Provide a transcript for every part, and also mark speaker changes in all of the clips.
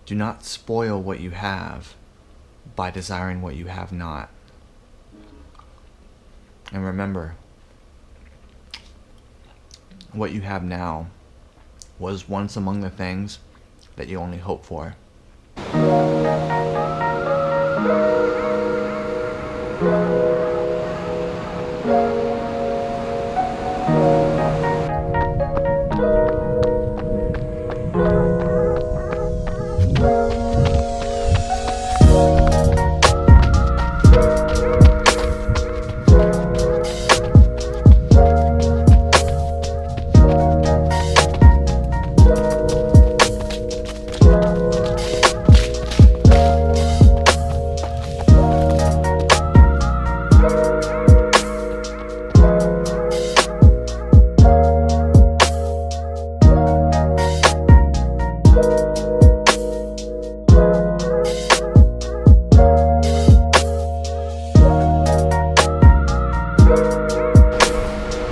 Speaker 1: Do not spoil what you have by desiring what you have not. And remember, what you have now was once among the things that you only hope for.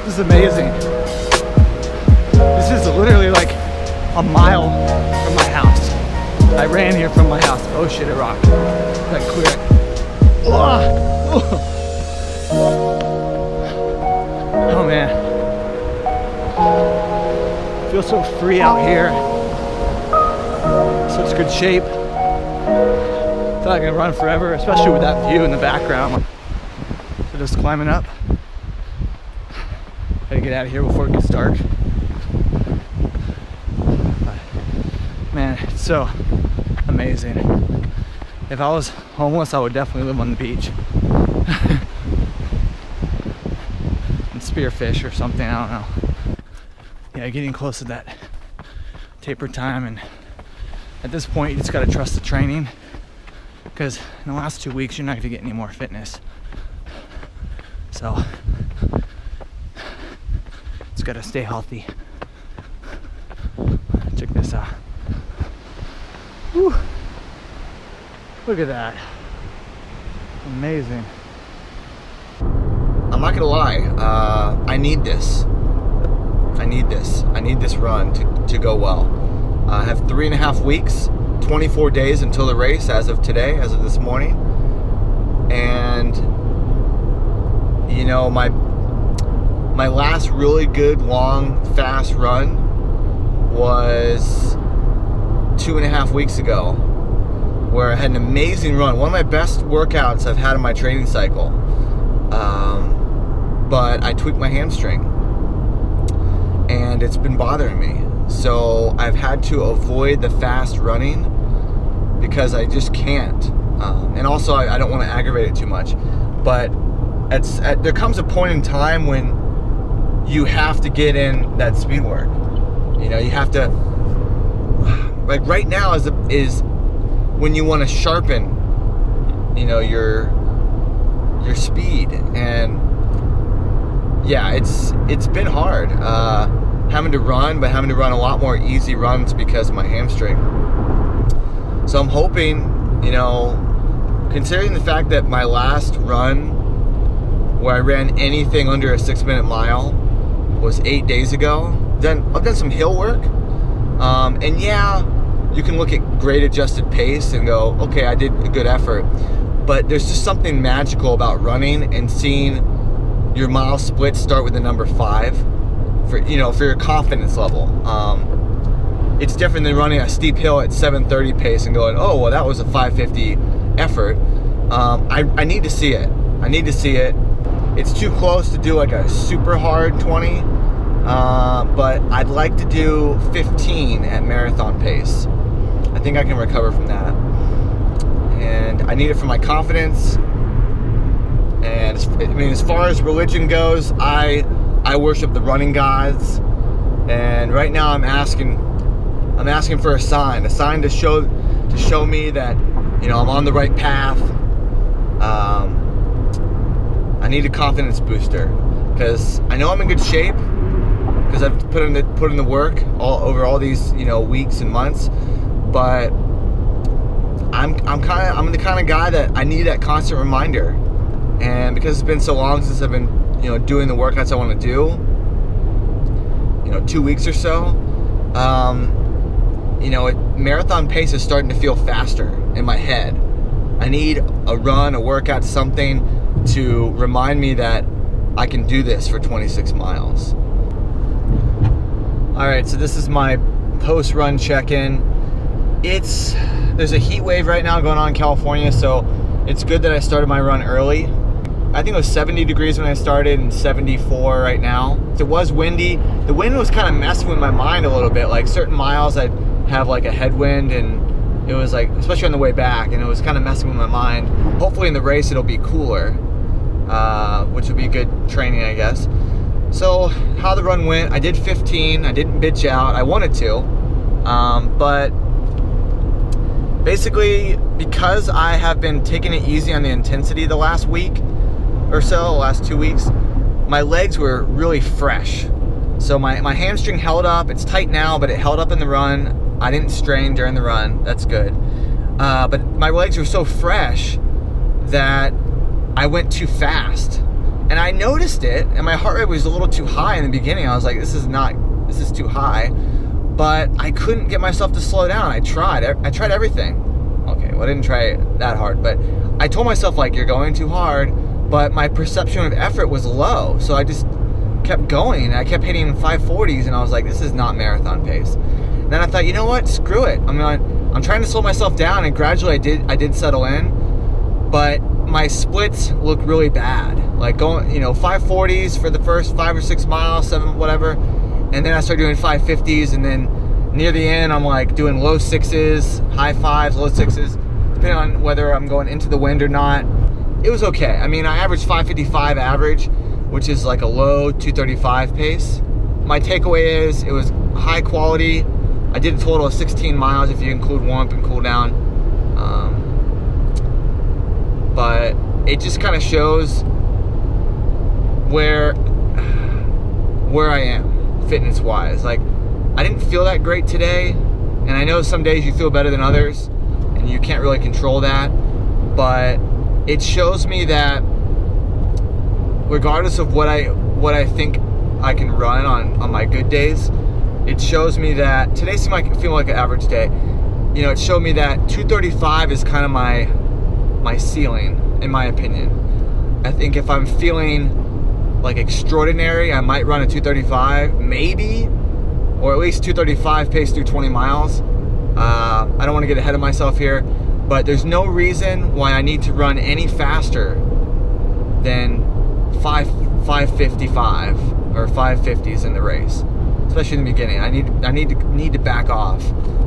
Speaker 2: This is amazing. This is literally like a mile from my house. I ran here from my house. Oh shit, it rocked. Gotta clear it. Oh man. I feel so free out here. Such good shape. I feel like I can run forever, especially with that view in the background. So just climbing up. Gotta get out of here before it gets dark. But, man, it's so amazing. If I was homeless, I would definitely live on the beach. And spearfish or something, I don't know. Yeah, getting close to that taper time, and at this point you just gotta trust the training, because in the last 2 weeks you're not gonna get any more fitness. So just gotta stay healthy. Check this out. Whew. Look at that. Amazing.
Speaker 1: I'm not gonna lie, I need this. I need this run to go well. I have 3.5 weeks, 24 days until the race as of today, as of this morning. And you know, my last really good, long, fast run was 2.5 weeks ago, where I had an amazing run. One of my best workouts I've had in my training cycle. But I tweaked my hamstring, and it's been bothering me. So I've had to avoid the fast running because I just can't. And also I don't want to aggravate it too much. But there comes a point in time when you have to get in that speed work. You know, you have to, like right now is when you want to sharpen, you know, your speed. And yeah, it's been hard having to run, but having to run a lot more easy runs because of my hamstring. So I'm hoping, you know, considering the fact that my last run where I ran anything under a 6-minute mile was 8 days ago. I've done some hill work, and yeah, you can look at grade adjusted pace and go, okay, I did a good effort. But there's just something magical about running and seeing your mile split start with the number 5 for your confidence level. It's different than running a steep hill at 7:30 pace and going, oh, well, that was a 5:50 effort. I need to see it. I need to see it. It's too close to do like a super hard 20, but I'd like to do 15 at marathon pace. I think I can recover from that. And I need it for my confidence. And I mean, as far as religion goes, I worship the running gods. And right now I'm asking for a sign to show me that, you know, I'm on the right path. I need a confidence booster because I know I'm in good shape because I've put in the work over all these, you know, weeks and months. But I'm the kind of guy that I need that constant reminder. And because it's been so long since I've been, you know, doing the workouts I want to do, you know, 2 weeks or so, you know, marathon pace is starting to feel faster in my head. I need a run, a workout, something to remind me that I can do this for 26 miles. All right, so this is my post-run check-in. There's a heat wave right now going on in California, so it's good that I started my run early. I think it was 70 degrees when I started and 74 right now. It was windy. The wind was kind of messing with my mind a little bit. Like certain miles I'd have like a headwind, and it was like, especially on the way back, and it was kind of messing with my mind. Hopefully in the race it'll be cooler, which would be good training, I guess. So how the run went, I did 15. I didn't bitch out. I wanted to, but basically because I have been taking it easy on the intensity the last week or so, last 2 weeks, my legs were really fresh. So my hamstring held up. It's tight now, but it held up in the run. I didn't strain during the run. That's good. But my legs were so fresh that I went too fast. And I noticed it, and my heart rate was a little too high in the beginning. I was like, this is too high. But I couldn't get myself to slow down. I tried everything. Okay, well, I didn't try it that hard, but I told myself, like, you're going too hard, but my perception of effort was low. So I just kept going. I kept hitting 540s, and I was like, this is not marathon pace. And then I thought, you know what? Screw it. I'm trying to slow myself down, and gradually I did settle in, but my splits look really bad. Like going, 540s for the first 5 or 6 miles, 7, whatever. And then I started doing 550s, and then near the end, I'm like doing low 6s, high 5s, low 6s, depending on whether I'm going into the wind or not. It was okay. I mean, I averaged 555 average, which is like a low 235 pace. My takeaway is it was high quality. I did a total of 16 miles if you include warm-up and cool down. But it just kind of shows where I am fitness-wise. Like, I didn't feel that great today, and I know some days you feel better than others, and you can't really control that, but it shows me that regardless of what I think I can run on my good days, it shows me that today feel like an average day. It showed me that 235 is kind of my ceiling, in my opinion. I think if I'm feeling like extraordinary, I might run a 235, maybe, or at least 235 pace through 20 miles. I don't want to get ahead of myself here, but there's no reason why I need to run any faster than 555 or 550s in the race, especially in the beginning. I need to back off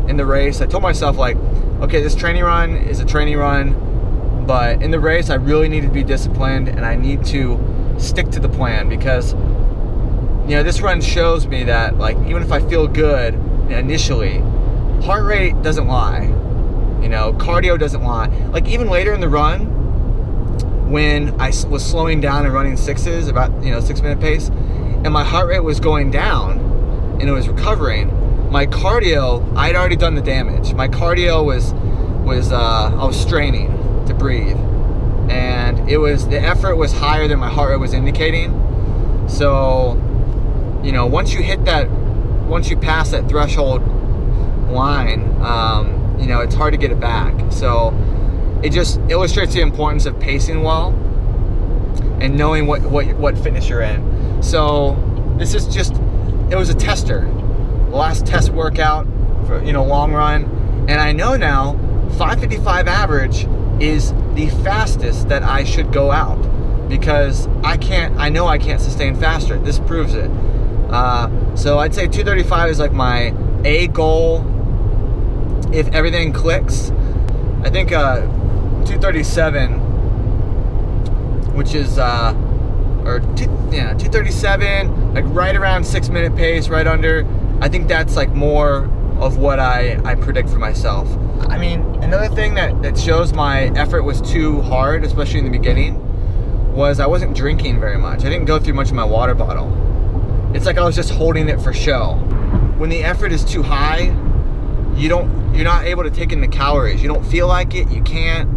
Speaker 1: in the race. I told myself, like, okay, this training run is a training run, but in the race I really need to be disciplined, and I need to stick to the plan, because this run shows me that, like, even if I feel good initially, heart rate doesn't lie, cardio doesn't lie. Like, even later in the run, when I was slowing down and running 6s, about 6-minute pace, and my heart rate was going down and it was recovering, my cardio, I'd already done the damage. My cardio was I was straining to breathe, and the effort was higher than my heart rate was indicating. So once you pass that threshold line, it's hard to get it back. So it just illustrates the importance of pacing well and knowing what fitness you're in. So this is it was a tester, the last test workout for long run, and I know now 555 average is the fastest that I should go out, because I know I can't sustain faster. This proves it. So I'd say 235 is like my A goal if everything clicks. I think 237, which is 237, like right around 6-minute pace, right under. I think that's like more of what I predict for myself. I mean, another thing that shows my effort was too hard, especially in the beginning, was I wasn't drinking very much. I didn't go through much of my water bottle. It's like I was just holding it for show. When the effort is too high, you're not able to take in the calories. You don't feel like it. You can't,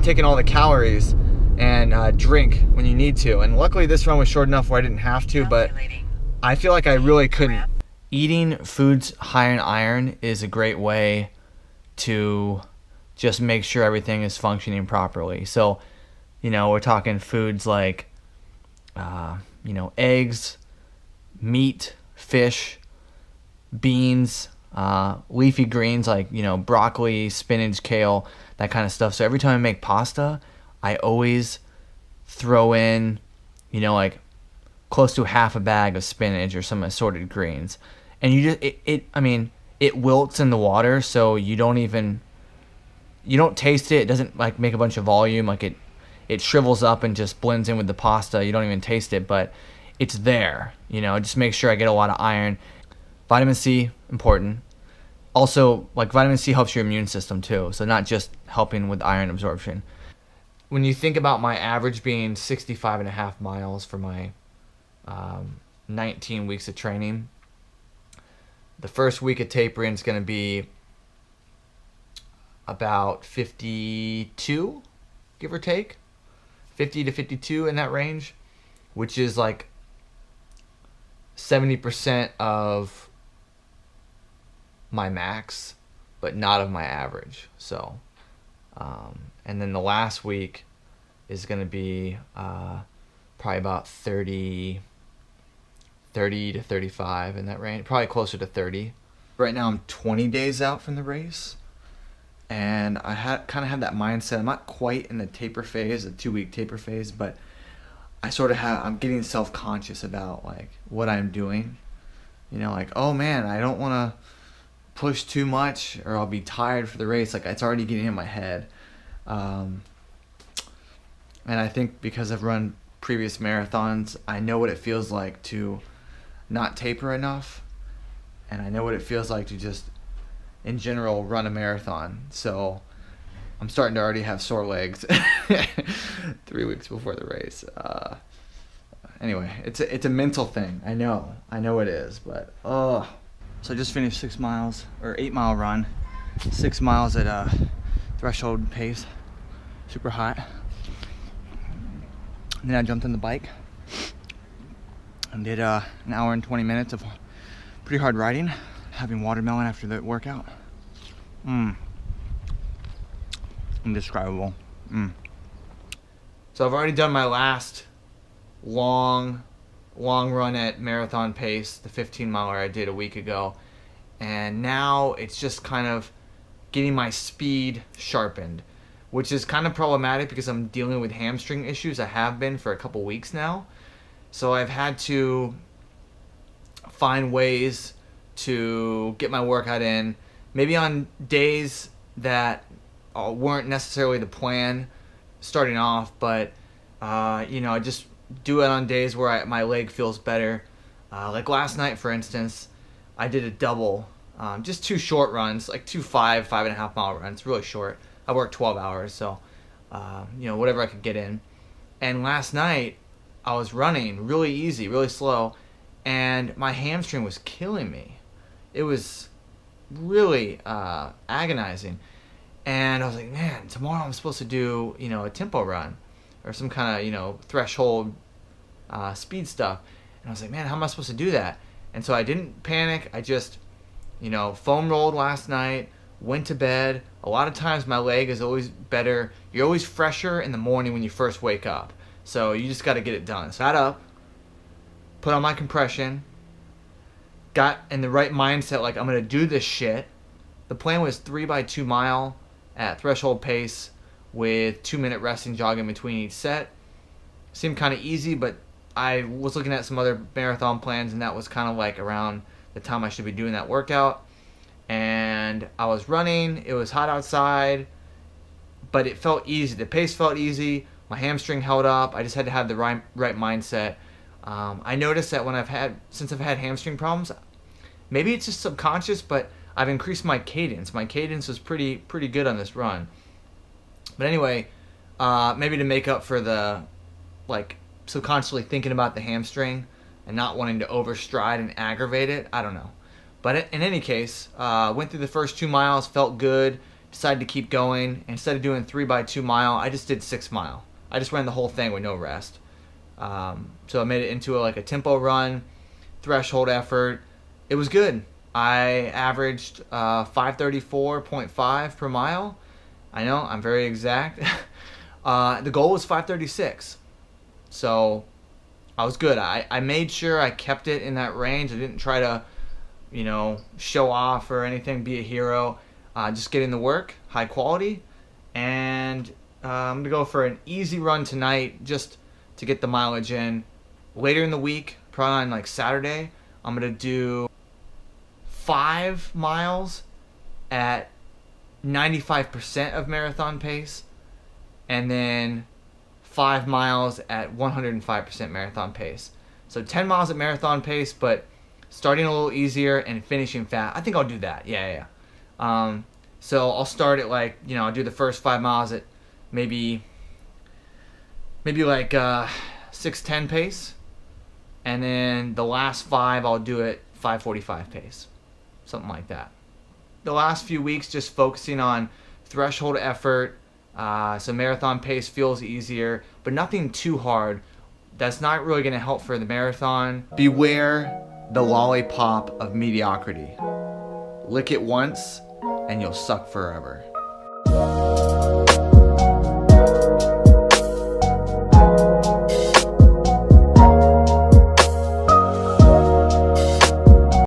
Speaker 1: take in all the calories and drink when you need to. And luckily this run was short enough where I didn't have to, but I feel like I really couldn't. Eating foods high in iron is a great way
Speaker 2: to just make sure everything is functioning properly. So, we're talking foods like, eggs, meat, fish, beans, leafy greens like, broccoli, spinach, kale, that kind of stuff. So every time I make pasta, I always throw in, like close to half a bag of spinach or some assorted greens. And it wilts in the water, so you don't taste it. It doesn't like make a bunch of volume. Like it shrivels up and just blends in with the pasta. You don't even taste it, but it's there. Just make sure I get a lot of iron. Vitamin C, important. Also, like vitamin C helps your immune system too, so not just helping with iron absorption. When you think about my average being 65.5 miles for my 19 weeks of training, the first week of tapering is going to be about 52, give or take. 50 to 52 in that range, which is like 70% of my max, but not of my average. So, and then the last week is going to be probably about 30 to 35 in that range, probably closer to 30. Right now I'm 20 days out from the race, and I kind of have that mindset. I'm not quite in the taper phase, the 2-week taper phase, but I'm getting self-conscious about like what I'm doing. Like, oh man, I don't want to push too much or I'll be tired for the race. Like, it's already getting in my head. And I think because I've run previous marathons, I know what it feels like to not taper enough, and I know what it feels like to just in general run a marathon. So I'm starting to already have sore legs 3 weeks before the race. Anyway, it's a mental thing. I know it is, but so I just finished 6 miles or 8 mile run, 6 miles at a threshold pace, super hot. And then I jumped on the bike and did an hour and 20 minutes of pretty hard riding, having watermelon after the workout. Indescribable. So I've already done my last long run at marathon pace, the 15 miler I did a week ago, and now it's just kind of getting my speed sharpened, which is kind of problematic because I'm dealing with hamstring issues. I have been for a couple weeks now, so I've had to find ways to get my workout in, maybe on days that weren't necessarily the plan starting off, but I just do it on days where my leg feels better. Like last night, for instance, I did a double, just 2 short runs, like 2 5.5 mile runs, really short. I worked 12 hours, so whatever I could get in. And last night, I was running really easy, really slow, and my hamstring was killing me. It was really agonizing. And I was like, man, tomorrow I'm supposed to do, a tempo run or some kind of, threshold speed stuff. And I was like, man, how am I supposed to do that? And so I didn't panic. I just, foam rolled last night, went to bed. A lot of times my leg is always better. You're always fresher in the morning when you first wake up. So you just got to get it done. Sat up, put on my compression, got in the right mindset, like I'm going to do this shit. The plan was 3x2 mile at threshold pace with 2-minute resting jog in between each set. Seemed kind of easy, but I was looking at some other marathon plans, and that was kind of like around the time I should be doing that workout. And I was running. It was hot outside, but it felt easy. The pace felt easy. My hamstring held up. I just had to have the right mindset. I noticed that since I've had hamstring problems, maybe it's just subconscious, but I've increased my cadence. My cadence was pretty good on this run. But anyway, maybe to make up for the subconsciously thinking about the hamstring and not wanting to overstride and aggravate it, I don't know. But in any case, went through the first 2 miles, felt good, decided to keep going. Instead of doing 3x2 mile, I just did 6 mile. I just ran the whole thing with no rest. So I made it into a tempo run, threshold effort. It was good.
Speaker 1: I averaged 534.5 per mile. I know, I'm very exact. The goal was 536. So I was good. I made sure I kept it in that range. I didn't try to, show off or anything, be a hero. Just get in the work, high quality. And I'm going to go for an easy run tonight just to get the mileage in. Later in the week, probably on like Saturday, I'm going to do 5 miles at 95% of marathon pace, and then 5 miles at 105% marathon pace. So 10 miles at marathon pace, but starting a little easier and finishing fast. I think I'll do that. Yeah. So I'll start at like, I'll do the first 5 miles at maybe like 6:10 pace, and then the last 5 I'll do at 5:45 pace. Something like that. The last few weeks just focusing on threshold effort, so marathon pace feels easier, but nothing too hard. That's not really going to help for the marathon. Beware the lollipop of mediocrity. Lick it once and you'll suck forever.